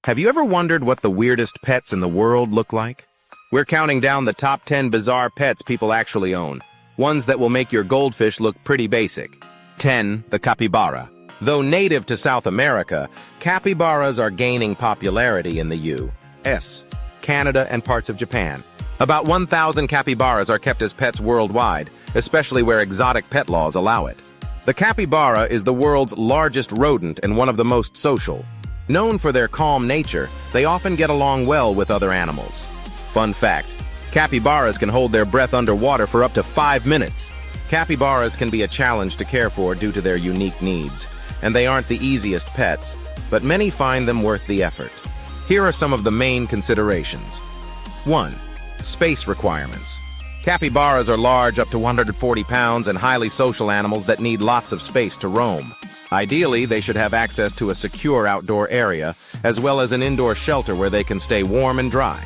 Have you ever wondered what the weirdest pets in the world look like? We're counting down the top 10 bizarre pets people actually own. Ones that will make your goldfish look pretty basic. 10. The capybara. Though native to South America, capybaras are gaining popularity in the U.S., Canada, and parts of Japan. About 1,000 capybaras are kept as pets worldwide, especially where exotic pet laws allow it. The capybara is the world's largest rodent and one of the most social. Known for their calm nature, they often get along well with other animals. Fun fact, capybaras can hold their breath underwater for up to 5 minutes. Capybaras can be a challenge to care for due to their unique needs, and they aren't the easiest pets, but many find them worth the effort. Here are some of the main considerations. 1. Space requirements. Capybaras are large, up to 140 pounds, and highly social animals that need lots of space to roam. Ideally, they should have access to a secure outdoor area, as well as an indoor shelter where they can stay warm and dry.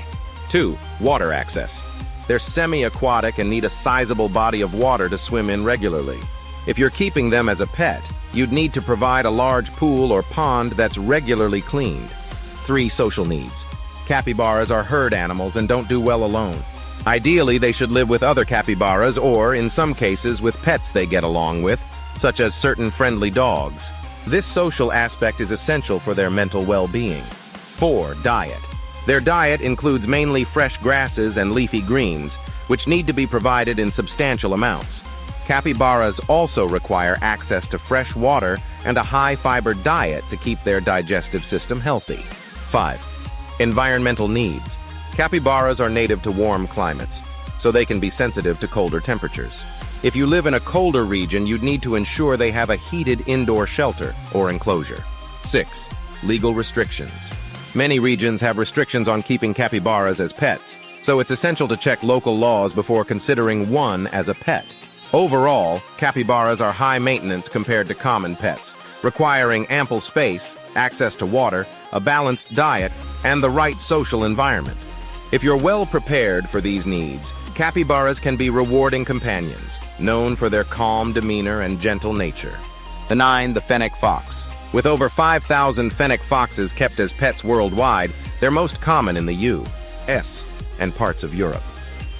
2. Water access. They're semi-aquatic and need a sizable body of water to swim in regularly. If you're keeping them as a pet, you'd need to provide a large pool or pond that's regularly cleaned. 3. Social needs. Capybaras are herd animals and don't do well alone. Ideally, they should live with other capybaras or, in some cases, with pets they get along with, such as certain friendly dogs. This social aspect is essential for their mental well-being. 4. Diet. Their diet includes mainly fresh grasses and leafy greens, which need to be provided in substantial amounts. Capybaras also require access to fresh water and a high-fiber diet to keep their digestive system healthy. 5. Environmental needs. Capybaras are native to warm climates, so they can be sensitive to colder temperatures. If you live in a colder region, you'd need to ensure they have a heated indoor shelter or enclosure. 6. Legal restrictions. Many regions have restrictions on keeping capybaras as pets, so it's essential to check local laws before considering one as a pet. Overall, capybaras are high maintenance compared to common pets, requiring ample space, access to water, a balanced diet, and the right social environment. If you're well prepared for these needs, capybaras can be rewarding companions, known for their calm demeanor and gentle nature. 9. The fennec fox. With over 5,000 fennec foxes kept as pets worldwide, they're most common in the U.S. and parts of Europe.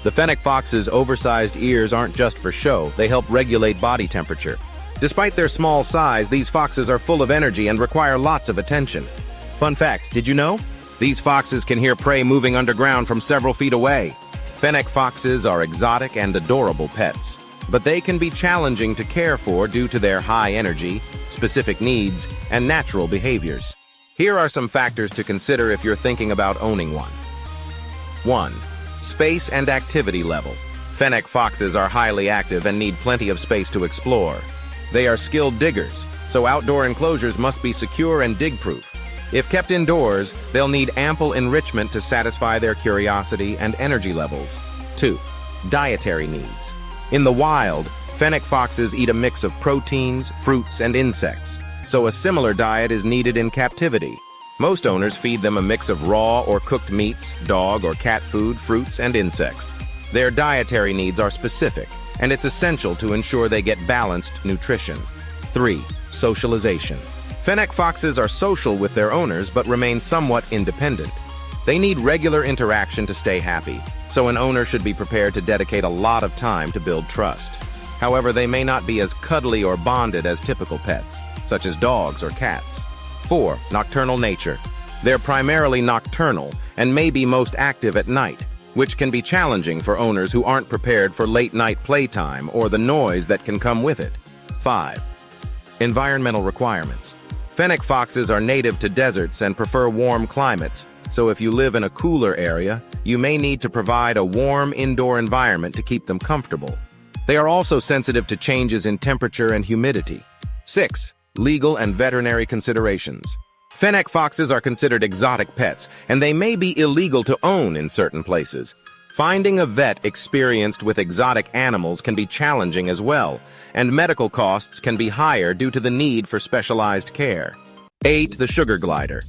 The fennec fox's oversized ears aren't just for show, they help regulate body temperature. Despite their small size, these foxes are full of energy and require lots of attention. Fun fact, did you know? These foxes can hear prey moving underground from several feet away. Fennec foxes are exotic and adorable pets, but they can be challenging to care for due to their high energy, specific needs, and natural behaviors. Here are some factors to consider if you're thinking about owning one. 1. Space and activity level. Fennec foxes are highly active and need plenty of space to explore. They are skilled diggers, so outdoor enclosures must be secure and dig-proof. If kept indoors, they'll need ample enrichment to satisfy their curiosity and energy levels. 2. Dietary needs. In the wild, fennec foxes eat a mix of proteins, fruits, and insects, so a similar diet is needed in captivity. Most owners feed them a mix of raw or cooked meats, dog or cat food, fruits, and insects. Their dietary needs are specific, and it's essential to ensure they get balanced nutrition. 3. Socialization. Fennec foxes are social with their owners but remain somewhat independent. They need regular interaction to stay happy, so an owner should be prepared to dedicate a lot of time to build trust. However, they may not be as cuddly or bonded as typical pets, such as dogs or cats. 4. Nocturnal nature. They're primarily nocturnal and may be most active at night, which can be challenging for owners who aren't prepared for late-night playtime or the noise that can come with it. 5. Environmental requirements. Fennec foxes are native to deserts and prefer warm climates, so if you live in a cooler area, you may need to provide a warm indoor environment to keep them comfortable. They are also sensitive to changes in temperature and humidity. 6. Legal and veterinary considerations. Fennec foxes are considered exotic pets, and they may be illegal to own in certain places. Finding a vet experienced with exotic animals can be challenging as well, and medical costs can be higher due to the need for specialized care. 8. The sugar glider.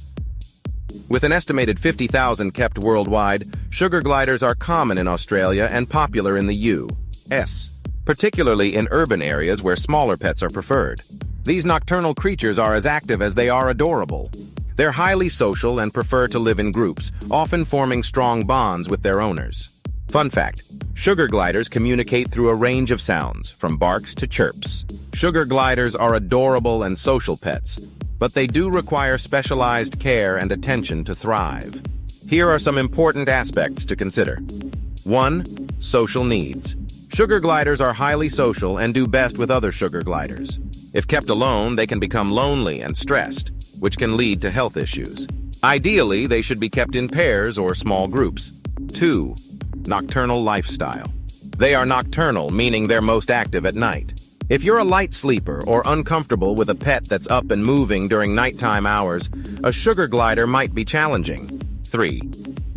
With an estimated 50,000 kept worldwide, sugar gliders are common in Australia and popular in the U.S., particularly in urban areas where smaller pets are preferred. These nocturnal creatures are as active as they are adorable. They're highly social and prefer to live in groups, often forming strong bonds with their owners. Fun fact, sugar gliders communicate through a range of sounds, from barks to chirps. Sugar gliders are adorable and social pets, but they do require specialized care and attention to thrive. Here are some important aspects to consider. 1. Social needs. Sugar gliders are highly social and do best with other sugar gliders. If kept alone, they can become lonely and stressed, which can lead to health issues. Ideally, they should be kept in pairs or small groups. 2. Nocturnal lifestyle. They are nocturnal, meaning they're most active at night. If you're a light sleeper or uncomfortable with a pet that's up and moving during nighttime hours, a sugar glider might be challenging. 3.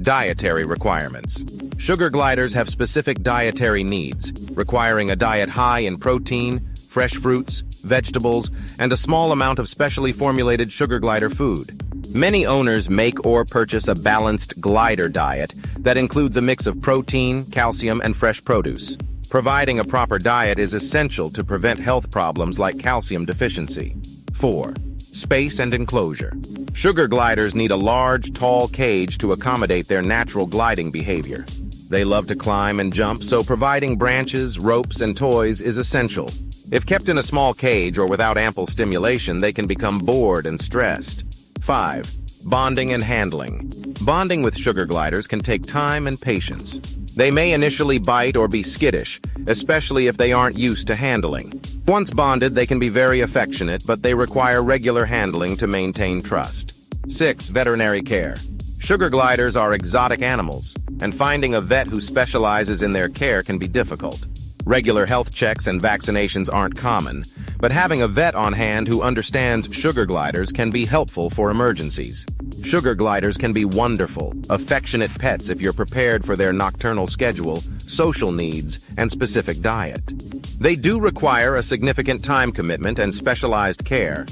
Dietary requirements. Sugar gliders have specific dietary needs, requiring a diet high in protein, fresh fruits, vegetables, and a small amount of specially formulated sugar glider food. Many owners make or purchase a balanced glider diet that includes a mix of protein, calcium, and fresh produce. Providing a proper diet is essential to prevent health problems like calcium deficiency. 4. Space and enclosure. Sugar gliders need a large, tall cage to accommodate their natural gliding behavior. They love to climb and jump, so providing branches, ropes, and toys is essential. If kept in a small cage or without ample stimulation, they can become bored and stressed. 5. Bonding and handling. Bonding with sugar gliders can take time and patience. They may initially bite or be skittish, especially if they aren't used to handling. Once bonded, they can be very affectionate, but they require regular handling to maintain trust. 6. Veterinary care. Sugar gliders are exotic animals, and finding a vet who specializes in their care can be difficult. Regular health checks and vaccinations aren't common, but having a vet on hand who understands sugar gliders can be helpful for emergencies. Sugar gliders can be wonderful, affectionate pets if you're prepared for their nocturnal schedule, social needs, and specific diet. They do require a significant time commitment and specialized care,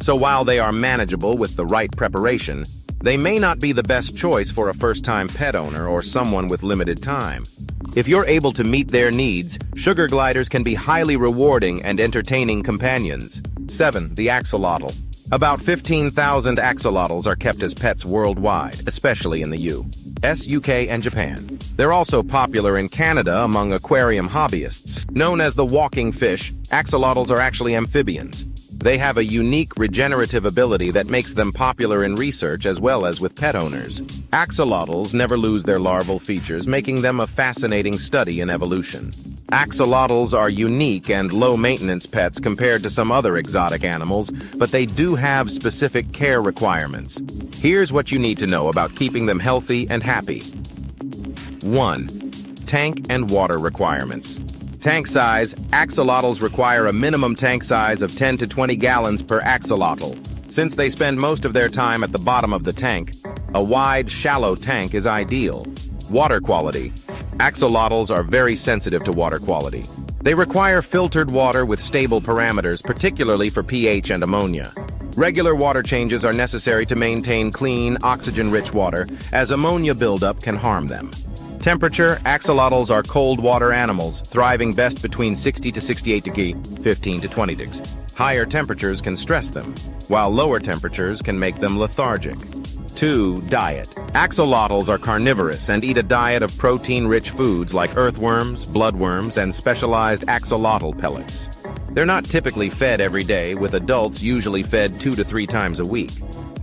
so while they are manageable with the right preparation, they may not be the best choice for a first-time pet owner or someone with limited time. If you're able to meet their needs, sugar gliders can be highly rewarding and entertaining companions. 7. The axolotl. About 15,000 axolotls are kept as pets worldwide, especially in the U.S., UK, and Japan. They're also popular in Canada among aquarium hobbyists. Known as the walking fish, axolotls are actually amphibians. They have a unique regenerative ability that makes them popular in research as well as with pet owners. Axolotls never lose their larval features, making them a fascinating study in evolution. Axolotls are unique and low-maintenance pets compared to some other exotic animals, but they do have specific care requirements. Here's what you need to know about keeping them healthy and happy. 1. Tank and water requirements. Tank size. Axolotls require a minimum tank size of 10 to 20 gallons per axolotl. Since they spend most of their time at the bottom of the tank, a wide, shallow tank is ideal. Water quality. Axolotls are very sensitive to water quality. They require filtered water with stable parameters, particularly for pH and ammonia. Regular water changes are necessary to maintain clean, oxygen-rich water, as ammonia buildup can harm them. Temperature. Axolotls are cold water animals, thriving best between 60 to 68 degrees, 15 to 20 degrees. Higher temperatures can stress them, while lower temperatures can make them lethargic. 2. Diet. Axolotls are carnivorous and eat a diet of protein-rich foods like earthworms, bloodworms, and specialized axolotl pellets. They're not typically fed every day, with adults usually fed 2 to 3 times a week.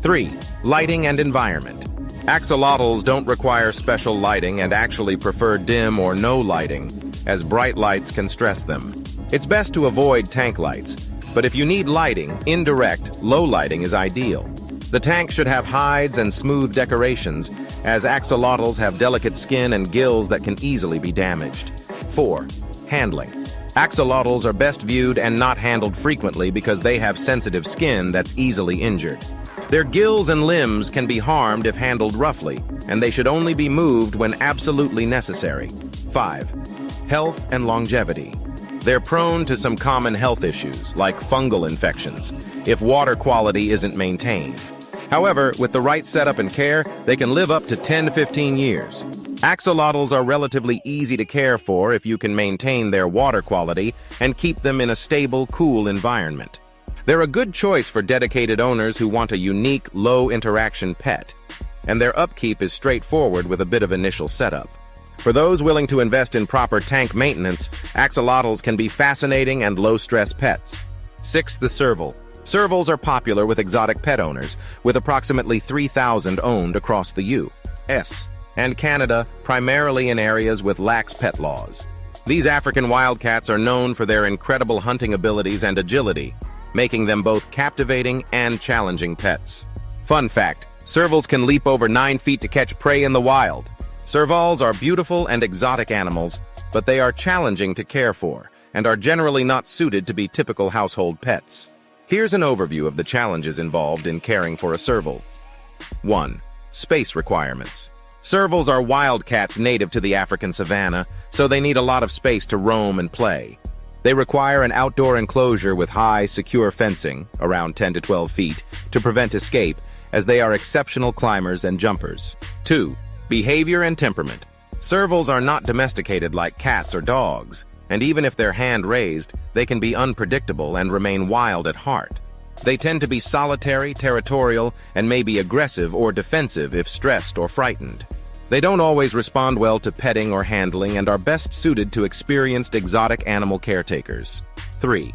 3. Lighting and environment. Axolotls don't require special lighting and actually prefer dim or no lighting, as bright lights can stress them. It's best to avoid tank lights, but if you need lighting, indirect, low lighting is ideal. The tank should have hides and smooth decorations, as axolotls have delicate skin and gills that can easily be damaged. 4. Handling. Axolotls are best viewed and not handled frequently because they have sensitive skin that's easily injured. Their gills and limbs can be harmed if handled roughly, and they should only be moved when absolutely necessary. 5. Health and longevity. They're prone to some common health issues, like fungal infections, if water quality isn't maintained. However, with the right setup and care, they can live up to 10 to 15 years. Axolotls are relatively easy to care for if you can maintain their water quality and keep them in a stable, cool environment. They're a good choice for dedicated owners who want a unique, low-interaction pet, and their upkeep is straightforward with a bit of initial setup. For those willing to invest in proper tank maintenance, axolotls can be fascinating and low-stress pets. 6. The serval. Servals are popular with exotic pet owners, with approximately 3,000 owned across the U.S. and Canada, primarily in areas with lax pet laws. These African wildcats are known for their incredible hunting abilities and agility, making them both captivating and challenging pets. Fun fact, servals can leap over 9 feet to catch prey in the wild. Servals are beautiful and exotic animals, but they are challenging to care for and are generally not suited to be typical household pets. Here's an overview of the challenges involved in caring for a serval. 1. Space requirements. Servals are wildcats native to the African savanna, so they need a lot of space to roam and play. They require an outdoor enclosure with high, secure fencing, around 10 to 12 feet, to prevent escape, as they are exceptional climbers and jumpers. 2. Behavior and temperament. Servals are not domesticated like cats or dogs, and even if they're hand-raised, they can be unpredictable and remain wild at heart. They tend to be solitary, territorial, and may be aggressive or defensive if stressed or frightened. They don't always respond well to petting or handling and are best suited to experienced exotic animal caretakers. 3.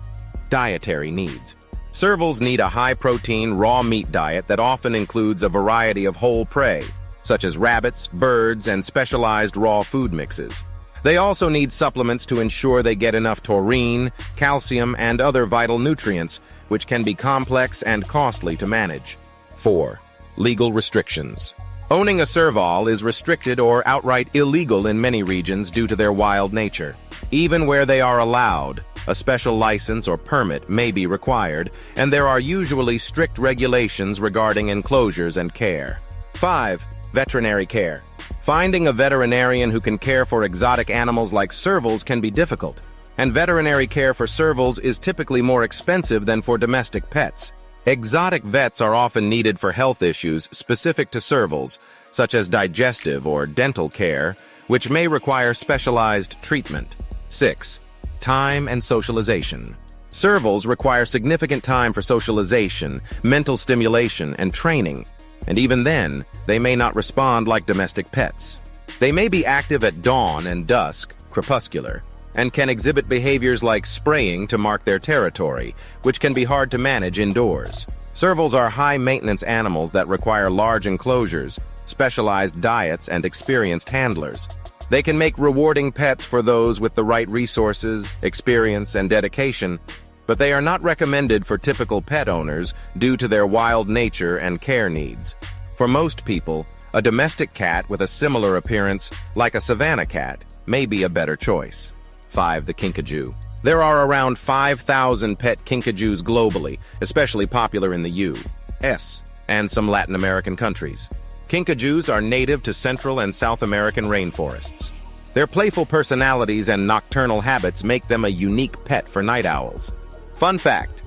Dietary needs. Servals need a high-protein, raw meat diet that often includes a variety of whole prey, such as rabbits, birds, and specialized raw food mixes. They also need supplements to ensure they get enough taurine, calcium, and other vital nutrients, which can be complex and costly to manage. 4. Legal restrictions. Owning a serval is restricted or outright illegal in many regions due to their wild nature. Even where they are allowed, a special license or permit may be required, and there are usually strict regulations regarding enclosures and care. 5. Veterinary care. Finding a veterinarian who can care for exotic animals like servals can be difficult, and veterinary care for servals is typically more expensive than for domestic pets. Exotic vets are often needed for health issues specific to servals, such as digestive or dental care, which may require specialized treatment. 6. Time and socialization. Servals require significant time for socialization, mental stimulation, and training, and even then, they may not respond like domestic pets. They may be active at dawn and dusk, crepuscular, and can exhibit behaviors like spraying to mark their territory, which can be hard to manage indoors. Servals are high-maintenance animals that require large enclosures, specialized diets, and experienced handlers. They can make rewarding pets for those with the right resources, experience, and dedication, but they are not recommended for typical pet owners due to their wild nature and care needs. For most people, a domestic cat with a similar appearance, like a savanna cat, may be a better choice. 5. The kinkajou. There are around 5,000 pet kinkajous globally, especially popular in the U.S. and some Latin American countries. Kinkajous are native to Central and South American rainforests. Their playful personalities and nocturnal habits make them a unique pet for night owls. Fun fact,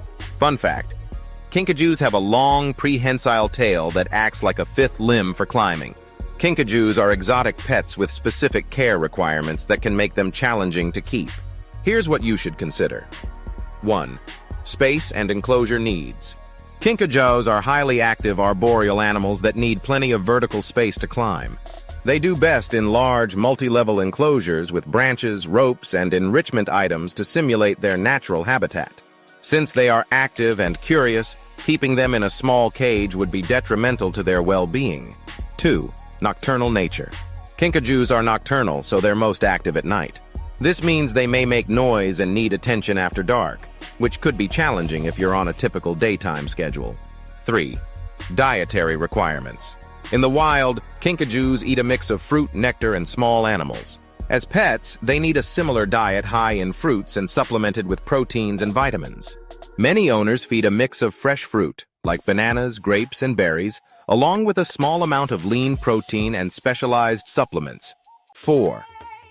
kinkajous have a long, prehensile tail that acts like a fifth limb for climbing. Kinkajous are exotic pets with specific care requirements that can make them challenging to keep. Here's what you should consider. 1. Space and enclosure needs. Kinkajous are highly active arboreal animals that need plenty of vertical space to climb. They do best in large, multi-level enclosures with branches, ropes, and enrichment items to simulate their natural habitat. Since they are active and curious, keeping them in a small cage would be detrimental to their well-being. 2. Nocturnal nature. Kinkajous are nocturnal, so they're most active at night. This means they may make noise and need attention after dark, which could be challenging if you're on a typical daytime schedule. 3. Dietary requirements. In the wild, kinkajous eat a mix of fruit, nectar, and small animals. As pets, they need a similar diet high in fruits and supplemented with proteins and vitamins. Many owners feed a mix of fresh fruit, like bananas, grapes, and berries, along with a small amount of lean protein and specialized supplements. 4.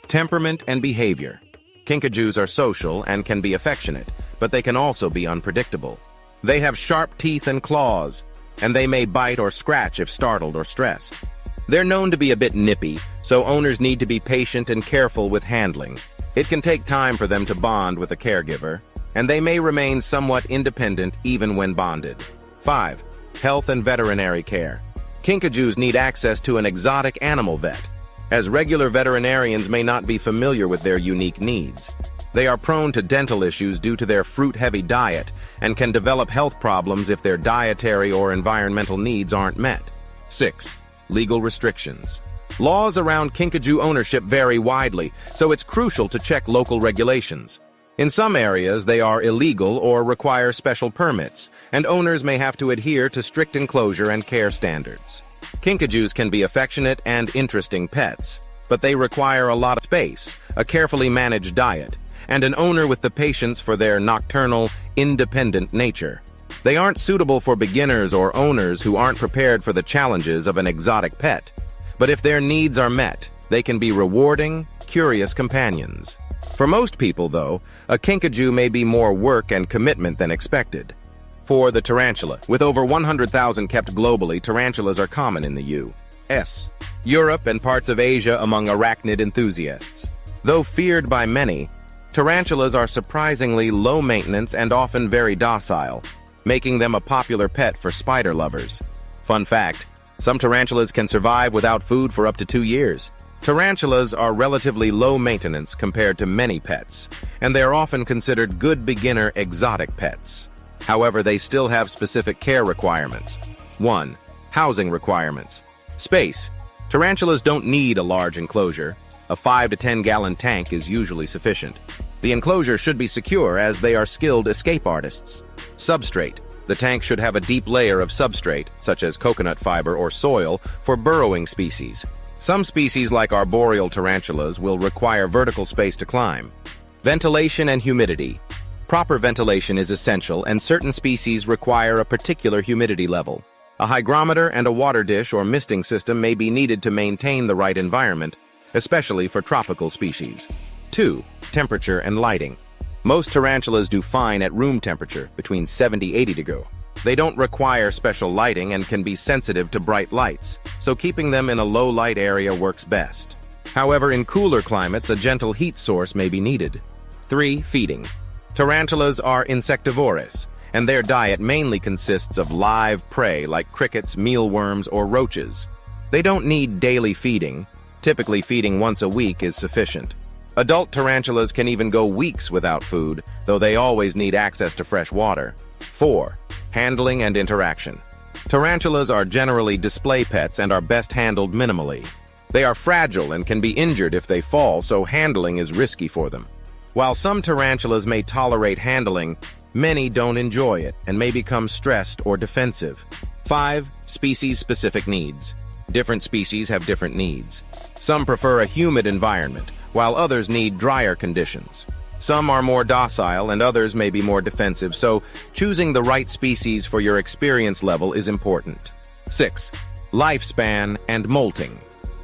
Temperament and behavior. Kinkajous are social and can be affectionate, but they can also be unpredictable. They have sharp teeth and claws, and they may bite or scratch if startled or stressed. They're known to be a bit nippy, so owners need to be patient and careful with handling. It can take time for them to bond with a caregiver. and they may remain somewhat independent even when bonded. 5. Health and veterinary care. Kinkajous need access to an exotic animal vet, as regular veterinarians may not be familiar with their unique needs. They are prone to dental issues due to their fruit-heavy diet and can develop health problems if their dietary or environmental needs aren't met. 6. Legal restrictions. Laws around kinkajou ownership vary widely, so it's crucial to check local regulations. In some areas, they are illegal or require special permits, and owners may have to adhere to strict enclosure and care standards. Kinkajous can be affectionate and interesting pets, but they require a lot of space, a carefully managed diet, and an owner with the patience for their nocturnal, independent nature. They aren't suitable for beginners or owners who aren't prepared for the challenges of an exotic pet. But if their needs are met, they can be rewarding, curious companions. For most people, though, a kinkajou may be more work and commitment than expected. For the tarantula, with over 100,000 kept globally, tarantulas are common in the U.S., Europe, and parts of Asia among arachnid enthusiasts. Though feared by many, tarantulas are surprisingly low maintenance and often very docile, making them a popular pet for spider lovers. Fun fact, some tarantulas can survive without food for up to 2 years. Tarantulas are relatively low maintenance compared to many pets, and they are often considered good beginner exotic pets. However, they still have specific care requirements. 1. Housing requirements. Space. Tarantulas don't need a large enclosure. A 5 to 10 gallon tank is usually sufficient. The enclosure should be secure as they are skilled escape artists. Substrate. The tank should have a deep layer of substrate, such as coconut fiber or soil, for burrowing species. Some species like arboreal tarantulas will require vertical space to climb. Ventilation and humidity. Proper ventilation is essential, and certain species require a particular humidity level. A hygrometer and a water dish or misting system may be needed to maintain the right environment, especially for tropical species. 2. Temperature and lighting. Most tarantulas do fine at room temperature, between 70–80 degrees. They don't require special lighting and can be sensitive to bright lights, so keeping them in a low-light area works best. However, in cooler climates, a gentle heat source may be needed. 3. Feeding. Tarantulas are insectivorous, and their diet mainly consists of live prey like crickets, mealworms, or roaches. They don't need daily feeding. Typically, feeding once a week is sufficient. Adult tarantulas can even go weeks without food, though they always need access to fresh water. 4. Handling and interaction. Tarantulas are generally display pets and are best handled minimally. They are fragile and can be injured if they fall, so handling is risky for them. While some tarantulas may tolerate handling, many don't enjoy it and may become stressed or defensive. 5. Species-specific needs. Different species have different needs. Some prefer a humid environment, while others need drier conditions. Some are more docile and others may be more defensive, so choosing the right species for your experience level is important. 6. Lifespan and molting.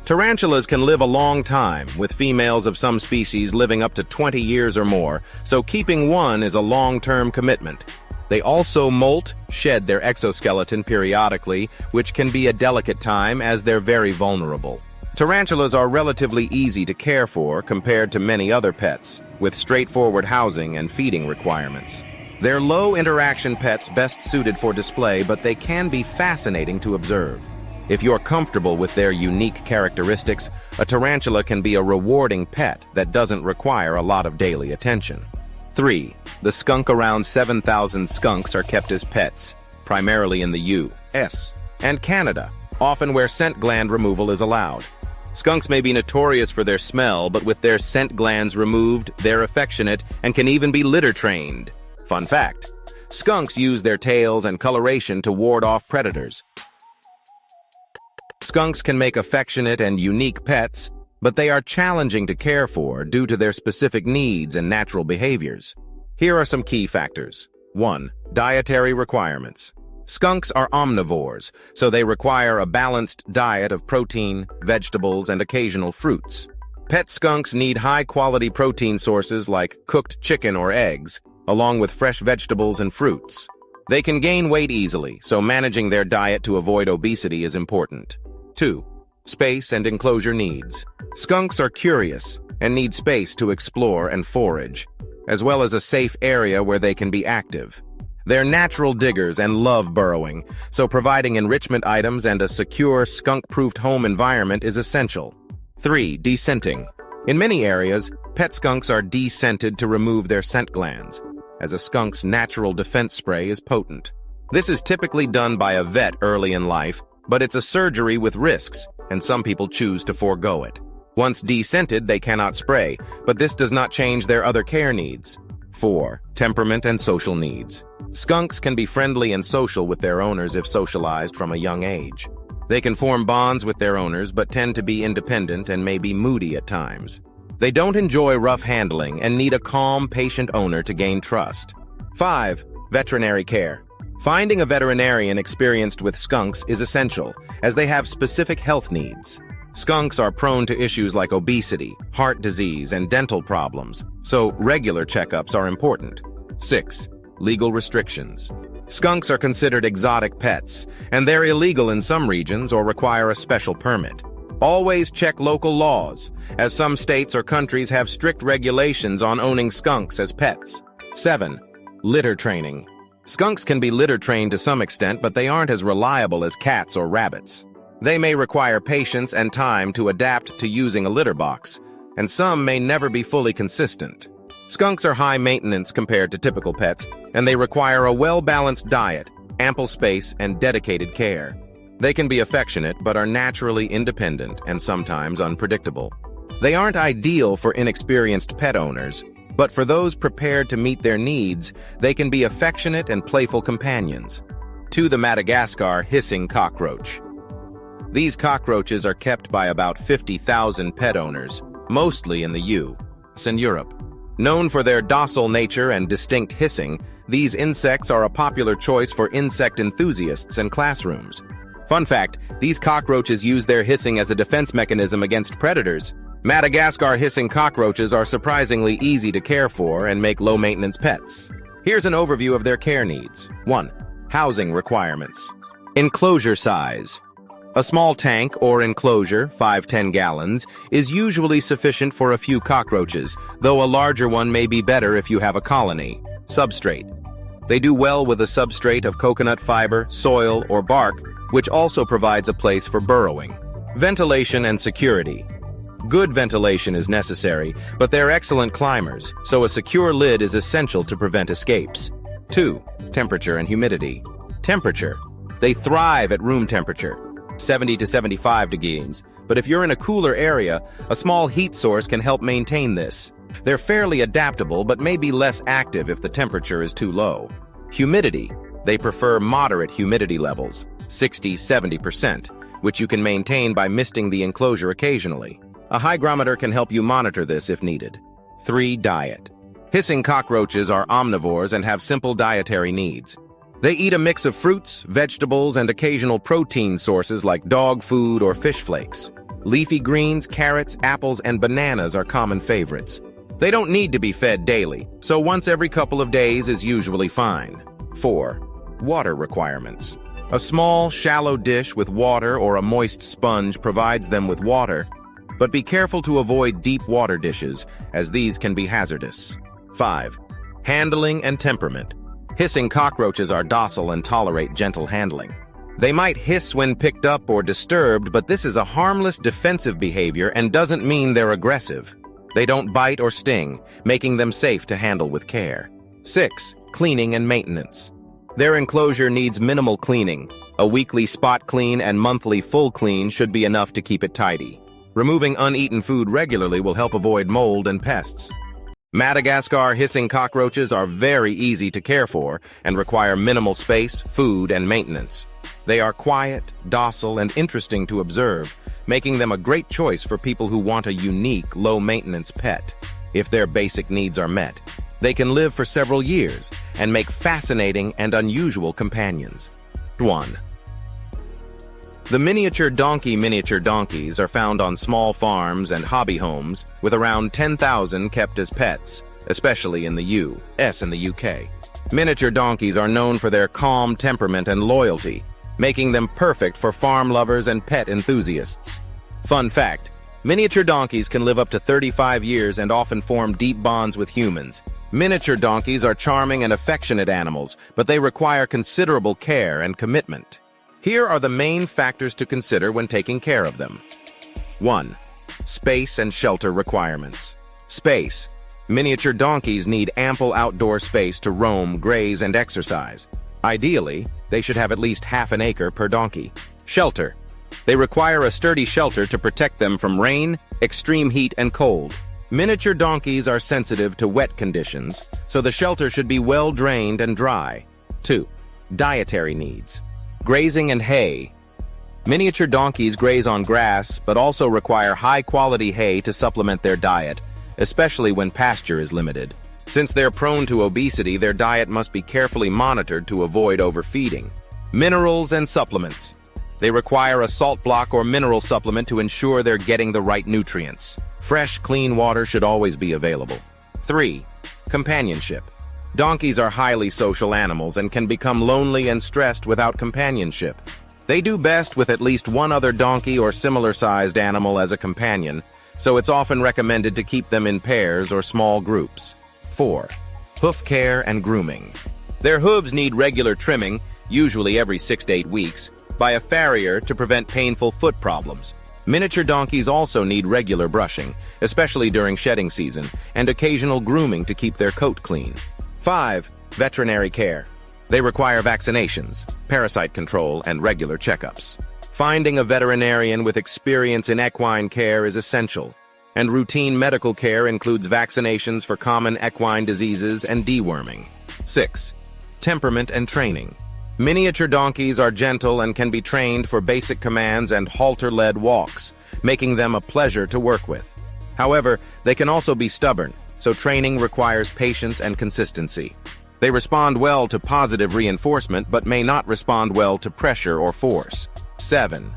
Tarantulas can live a long time, with females of some species living up to 20 years or more, so keeping one is a long-term commitment. They also molt, shed their exoskeleton periodically, which can be a delicate time as they're very vulnerable. Tarantulas are relatively easy to care for compared to many other pets, with straightforward housing and feeding requirements. They're low-interaction pets best suited for display, but they can be fascinating to observe. If you're comfortable with their unique characteristics, a tarantula can be a rewarding pet that doesn't require a lot of daily attention. 3. The skunk. Around 7,000 skunks are kept as pets, primarily in the U.S. and Canada, often where scent gland removal is allowed. Skunks may be notorious for their smell, but with their scent glands removed, they're affectionate and can even be litter-trained. Fun fact, skunks use their tails and coloration to ward off predators. Skunks can make affectionate and unique pets, but they are challenging to care for due to their specific needs and natural behaviors. Here are some key factors. 1. Dietary requirements. Skunks are omnivores, so they require a balanced diet of protein, vegetables, and occasional fruits. Pet skunks need high-quality protein sources like cooked chicken or eggs, along with fresh vegetables and fruits. They can gain weight easily, so managing their diet to avoid obesity is important. 2. Space and enclosure needs. Skunks are curious and need space to explore and forage. as well as a safe area where they can be active. They're natural diggers and love burrowing, so providing enrichment items and a secure, skunk-proofed home environment is essential. 3. Descenting. In many areas, pet skunks are descented to remove their scent glands, as a skunk's natural defense spray is potent. This is typically done by a vet early in life, but it's a surgery with risks, and some people choose to forego it. Once descented, they cannot spray, but this does not change their other care needs. 4. Temperament and social needs. Skunks can be friendly and social with their owners if socialized from a young age. They can form bonds with their owners but tend to be independent and may be moody at times. They don't enjoy rough handling and need a calm, patient owner to gain trust. 5. Veterinary care. Finding a veterinarian experienced with skunks is essential, as they have specific health needs. Skunks are prone to issues like obesity, heart disease, and dental problems, so regular checkups are important. 6. Legal restrictions. Skunks are considered exotic pets, and they're illegal in some regions or require a special permit. Always check local laws, as some states or countries have strict regulations on owning skunks as pets. 7. Litter training. Skunks can be litter trained to some extent, but they aren't as reliable as cats or rabbits. They may require patience and time to adapt to using a litter box, and some may never be fully consistent. Skunks are high maintenance compared to typical pets, and they require a well-balanced diet, ample space, and dedicated care. They can be affectionate but are naturally independent and sometimes unpredictable. They aren't ideal for inexperienced pet owners, but for those prepared to meet their needs, they can be affectionate and playful companions. 2. The Madagascar hissing cockroach. These cockroaches are kept by about 50,000 pet owners, mostly in the U.S. and Europe. Known for their docile nature and distinct hissing, these insects are a popular choice for insect enthusiasts and classrooms. Fun fact, these cockroaches use their hissing as a defense mechanism against predators. Madagascar hissing cockroaches are surprisingly easy to care for and make low-maintenance pets. Here's an overview of their care needs. 1. Housing requirements. Enclosure size. A small tank or enclosure, 5-10 gallons, is usually sufficient for a few cockroaches, though a larger one may be better if you have a colony. Substrate. They do well with a substrate of coconut fiber, soil, or bark, which also provides a place for burrowing. Ventilation and security. Good ventilation is necessary, but they're excellent climbers, so a secure lid is essential to prevent escapes. 2. Temperature and humidity. Temperature. They thrive at room temperature, 70 to 75 degrees, but if you're in a cooler area, a small heat source can help maintain this. They're fairly adaptable but may be less active if the temperature is too low. Humidity. They prefer moderate humidity levels, 60–70%, which you can maintain by misting the enclosure occasionally. A hygrometer can help you monitor this if needed. 3. Diet. Hissing cockroaches are omnivores and have simple dietary needs. They eat a mix of fruits, vegetables, and occasional protein sources like dog food or fish flakes. Leafy greens, carrots, apples, and bananas are common favorites. They don't need to be fed daily, so once every couple of days is usually fine. 4. Water requirements. A small, shallow dish with water or a moist sponge provides them with water, but be careful to avoid deep water dishes, as these can be hazardous. 5. Handling and temperament. Hissing cockroaches are docile and tolerate gentle handling. They might hiss when picked up or disturbed, but this is a harmless defensive behavior and doesn't mean they're aggressive. They don't bite or sting, making them safe to handle with care. 6. Cleaning and maintenance. Their enclosure needs minimal cleaning. A weekly spot clean and monthly full clean should be enough to keep it tidy. Removing uneaten food regularly will help avoid mold and pests. Madagascar hissing cockroaches are very easy to care for and require minimal space, food, and maintenance. They are quiet, docile, and interesting to observe, making them a great choice for people who want a unique, low-maintenance pet. If their basic needs are met, they can live for several years and make fascinating and unusual companions. 1. The miniature donkeys are found on small farms and hobby homes, with around 10,000 kept as pets, especially in the U.S. and the U.K. Miniature donkeys are known for their calm temperament and loyalty, making them perfect for farm lovers and pet enthusiasts. Fun fact, miniature donkeys can live up to 35 years and often form deep bonds with humans, Miniature donkeys are charming and affectionate animals, but they require considerable care and commitment. Here are the main factors to consider when taking care of them. 1. Space and shelter requirements. Space. Miniature donkeys need ample outdoor space to roam, graze, and exercise. Ideally, they should have at least half an acre per donkey. Shelter. They require a sturdy shelter to protect them from rain, extreme heat, and cold. Miniature donkeys are sensitive to wet conditions, so the shelter should be well drained and dry. 2. Dietary needs. Grazing and hay. Miniature donkeys graze on grass, but also require high-quality hay to supplement their diet, especially when pasture is limited. Since they're prone to obesity, their diet must be carefully monitored to avoid overfeeding. Minerals and supplements. They require a salt block or mineral supplement to ensure they're getting the right nutrients. Fresh, clean water should always be available. 3. Companionship. Donkeys are highly social animals and can become lonely and stressed without companionship. They do best with at least one other donkey or similar-sized animal as a companion, so it's often recommended to keep them in pairs or small groups. 4. Hoof care and grooming. Their hooves need regular trimming, usually every 6 to 8 weeks, by a farrier to prevent painful foot problems. Miniature donkeys also need regular brushing, especially during shedding season, and occasional grooming to keep their coat clean. 5. Veterinary care. They require vaccinations, parasite control, and regular checkups. Finding a veterinarian with experience in equine care is essential, and routine medical care includes vaccinations for common equine diseases and deworming. 6. Temperament and training. Miniature donkeys are gentle and can be trained for basic commands and halter-led walks, making them a pleasure to work with. However, they can also be stubborn, so training requires patience and consistency. They respond well to positive reinforcement but may not respond well to pressure or force. 7.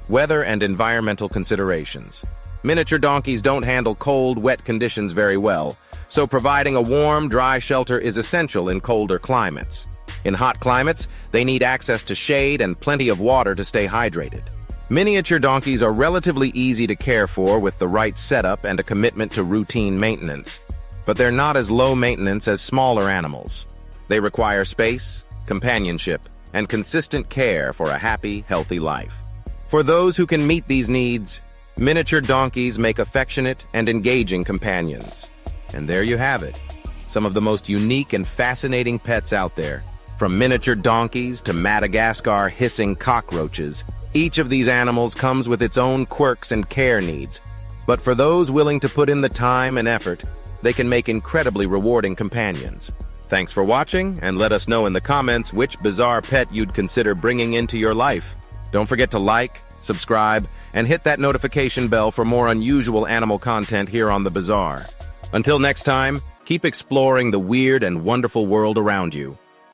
Weather and environmental considerations. Miniature donkeys don't handle cold, wet conditions very well, so providing a warm, dry shelter is essential in colder climates. In hot climates, they need access to shade and plenty of water to stay hydrated. Miniature donkeys are relatively easy to care for with the right setup and a commitment to routine maintenance, but they're not as low maintenance as smaller animals. They require space, companionship, and consistent care for a happy, healthy life. For those who can meet these needs, miniature donkeys make affectionate and engaging companions. And there you have it, some of the most unique and fascinating pets out there. From miniature donkeys to Madagascar hissing cockroaches, each of these animals comes with its own quirks and care needs. But for those willing to put in the time and effort, they can make incredibly rewarding companions. Thanks for watching, and let us know in the comments which bizarre pet you'd consider bringing into your life. Don't forget to like, subscribe, and hit that notification bell for more unusual animal content here on The Bazaar. Until next time, keep exploring the weird and wonderful world around you.